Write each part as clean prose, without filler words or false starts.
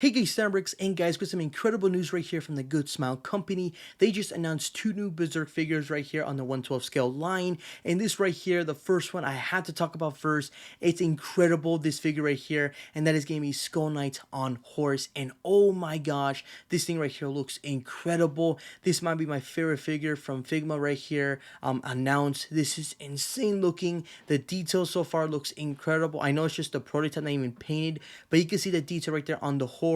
Hey guys, Starbricks, and guys, got some incredible news right here from the Good Smile Company. They just announced two new Berserk figures right here on the 112 scale line. And this right here, the first one I had to talk about first. It's incredible, this figure right here, and that is going to be Skull Knight on horse. And oh my gosh, this thing right here looks incredible. This might be my favorite figure from Figma right here. Announced. This is insane looking. The detail so far looks incredible. I know it's just a prototype, not even painted, but you can see the detail right there on the horse,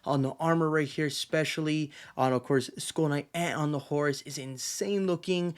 on the armor right here, especially on, of course, Skull Knight and on the horse is insane looking.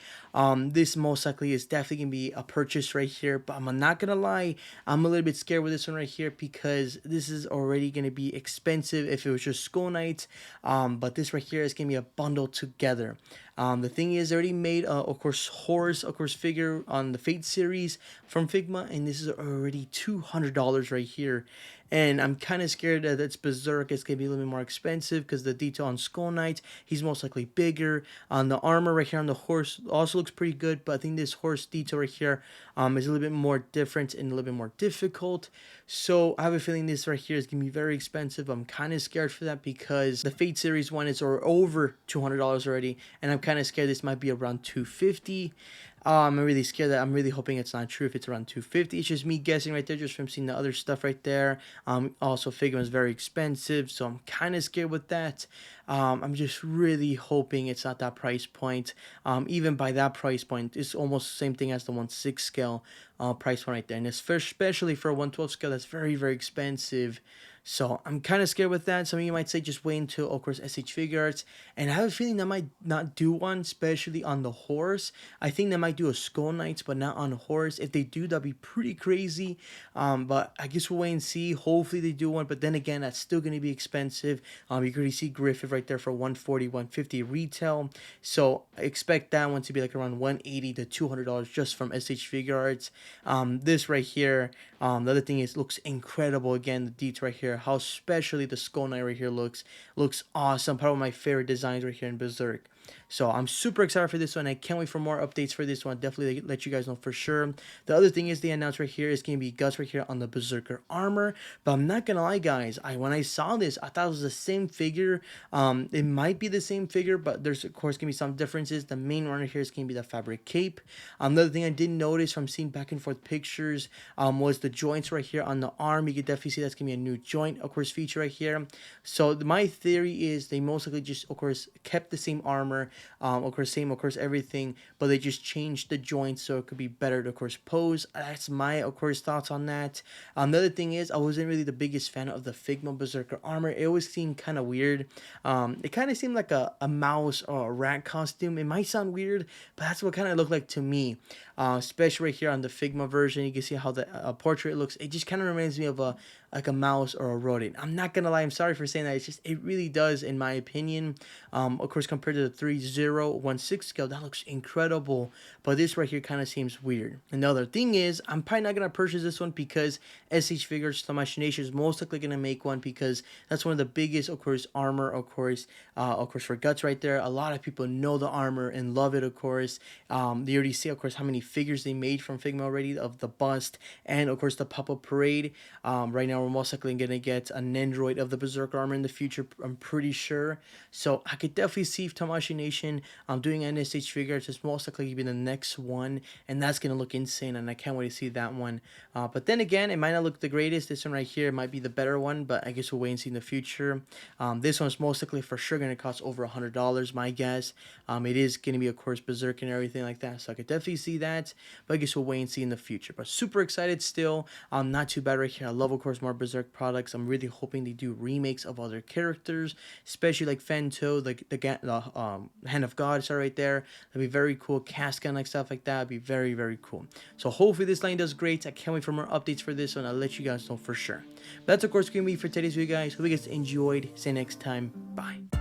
This most likely is definitely gonna be a purchase right here, but I'm not gonna lie, I'm a little bit scared with this one right here because this is already gonna be expensive if it was just Skull Knight. But this right here is gonna be a bundle together. The thing is, they already made, of course, horse, of course, figure on the Fate series from Figma, and this is already $200 right here. And I'm kind of scared that it's Berserk. It's going to be a little bit more expensive because the detail on Skull Knight, he's most likely bigger. On the armor right here on the horse also looks pretty good, but I think this horse detail right here is a little bit more different and a little bit more difficult. So I have a feeling this right here is going to be very expensive. I'm kind of scared for that because the Fate series one is over $200 already, and I'm kind of scared this might be around $250. I'm really scared that I'm really hoping it's not true if it's around 250. It's just me guessing right there just from seeing the other stuff right there. Also Figma is very expensive, so I'm kind of scared with that. I'm just really hoping it's not that price point. Even by that price point, it's almost the same thing as the 1/6 scale price point right there. And especially for a 112 scale, that's very, very expensive. So I'm kind of scared with that. Some of you might say just wait until, of course, S.H.Figuarts. And I have a feeling they might not do one, especially on the horse. I think they might do a Skull Knights, but not on a horse. If they do, that'd be pretty crazy. But I guess we'll wait and see. Hopefully they do one. But then again, that's still going to be expensive. You can already see Griffith right there for 140, 150 retail. So I expect that one to be like around 180 to $200 just from S.H.Figuarts. This right here, the other thing is, looks incredible. Again, the detail right here, how especially the Skull Knight right here looks awesome. Probably my favorite designs right here in Berserk. So I'm super excited for this one. I can't wait for more updates for this one. Definitely let you guys know for sure. The other thing is they announced right here is going to be Guts right here on the Berserker armor. But I'm not going to lie, guys. When I saw this, I thought it was the same figure. It might be the same figure, but there's, of course, going to be some differences. The main one right here is going to be the fabric cape. Another thing I did notice from seeing back and forth pictures was the joints right here on the arm. You can definitely see that's going to be a new joint, of course, feature right here. So my theory is they most likely just, of course, kept the same armor. Of course, same, of course, everything, but they just changed the joints so it could be better to, of course, pose. That's my, of course, thoughts on that. Another thing is, I wasn't really the biggest fan of the Figma Berserker armor. It always seemed kind of weird. It kind of seemed like a mouse or a rat costume. It might sound weird, but that's what kind of looked like to me. Especially right here on the Figma version, you can see how the portrait looks. It just kind of reminds me of like a mouse or a rodent. I'm not gonna lie, I'm sorry for saying that. It's just, it really does, in my opinion. Of course, compared to the 3016 scale, that looks incredible. But this right here kind of seems weird. Another thing is, I'm probably not gonna purchase this one because S.H.Figuarts the Machination is most likely gonna make one because that's one of the biggest, of course, armor, of course, for Guts right there. A lot of people know the armor and love it, of course. They already see, of course, how many figures they made from Figma already of the bust and, of course, the pop-up parade. Right now we're most likely gonna get an android of the Berserk armor in the future, I'm pretty sure. So I could definitely see if Tamashii Nation doing an S.H.Figuarts is most likely be the next one, and that's gonna look insane, and I can't wait to see that one. But then again, it might not look the greatest. This one right here might be the better one, but I guess we'll wait and see in the future. This one's most likely for sure gonna cost over $100, my guess. It is gonna be, of course, Berserk and everything like that, so I could definitely see that, but I guess we'll wait and see in the future. But super excited still. Not too bad right here. I love, of course, more Berserk products. I'm really hoping they do remakes of other characters, especially like Fento, like the Hand of God, sorry, right there. That'd be very cool. Casca, like stuff like that. That'd be very, very cool. So hopefully this line does great. I can't wait for more updates for this one. I'll let you guys know for sure. But that's, of course, going to be for today's video, guys. Hope you guys enjoyed. See you next time. Bye.